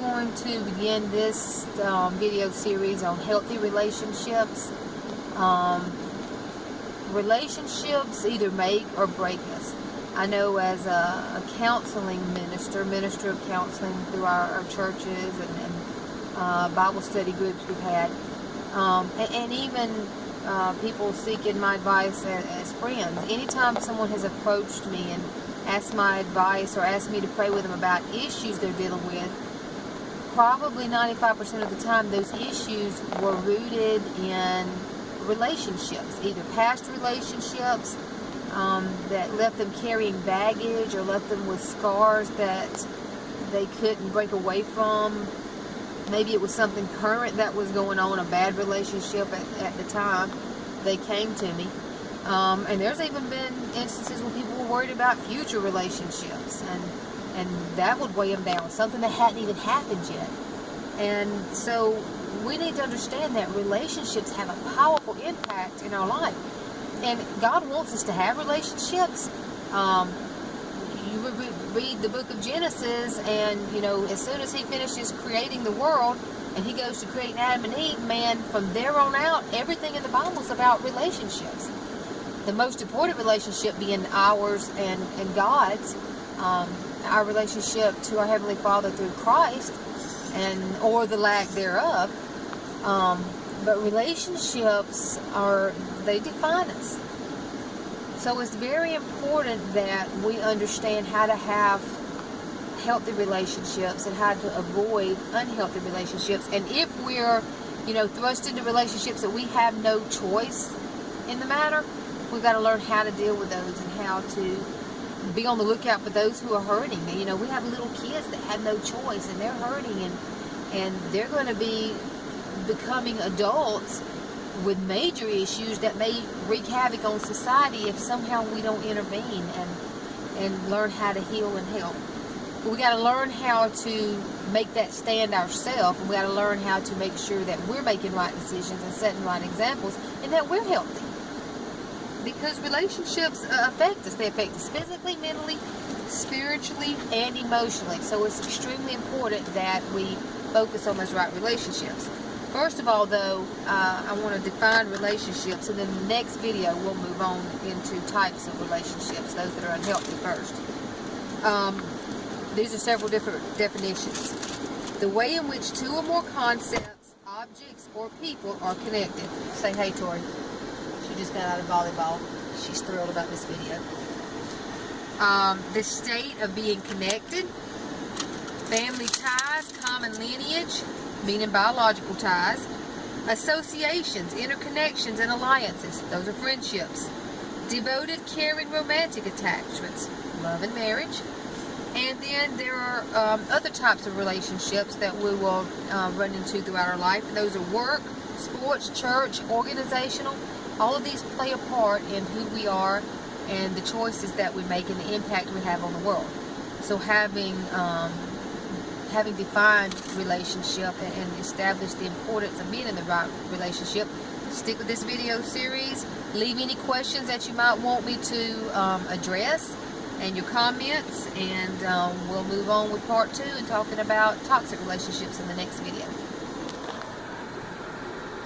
going to begin this video series on healthy relationships. Relationships either make or break us. I know as a counseling minister of counseling through our churches and Bible study groups we've had, and even people seeking my advice as friends. Anytime someone has approached me and asked my advice or asked me to pray with them about issues they're dealing with, probably 95% of the time those issues were rooted in relationships, either past relationships that left them carrying baggage or left them with scars that they couldn't break away from. Maybe it was something current that was going on, a bad relationship at the time they came to me. And there's even been instances where people were worried about future relationships, and that would weigh them down, something that hadn't even happened yet. And so we need to understand that relationships have a powerful impact in our life. And God wants us to have relationships. You read the book of Genesis, and as soon as he finishes creating the world and he goes to create Adam and Eve, man, from there on out, everything in the Bible is about relationships. The most important relationship being ours and God's, our relationship to our Heavenly Father through Christ, or the lack thereof. But relationships they define us. So it's very important that we understand how to have healthy relationships and how to avoid unhealthy relationships. And if we're, thrust into relationships that we have no choice in the matter, we've got to learn how to deal with those and how to be on the lookout for those who are hurting. We have little kids that have no choice, and they're hurting, and they're going to be becoming adults with major issues that may wreak havoc on society if somehow we don't intervene and learn how to heal and help. But we got to learn how to make that stand ourselves, and we got to learn how to make sure that we're making right decisions and setting right examples, and that we're healthy. Because relationships affect us. They affect us physically, mentally, spiritually, and emotionally. So it's extremely important that we focus on those right relationships. First of all, though, I want to define relationships, and then the next video we'll move on into types of relationships, those that are unhealthy first. These are several different definitions. The way in which two or more concepts, objects, or people are connected. Say hey, Tori. She just got out of volleyball. She's thrilled about this video. The state of being connected. Family ties, common lineage, meaning biological ties. Associations, interconnections, and alliances. Those are friendships. Devoted, caring, romantic attachments. Love and marriage. And then there are other types of relationships that we will run into throughout our life. And those are work, sports, church, organizational. All of these play a part in who we are and the choices that we make and the impact we have on the world. So having defined relationship and established the importance of being in the right relationship, stick with this video series. Leave any questions that you might want me to address and your comments, and we'll move on with part 2 and talking about toxic relationships in the next video.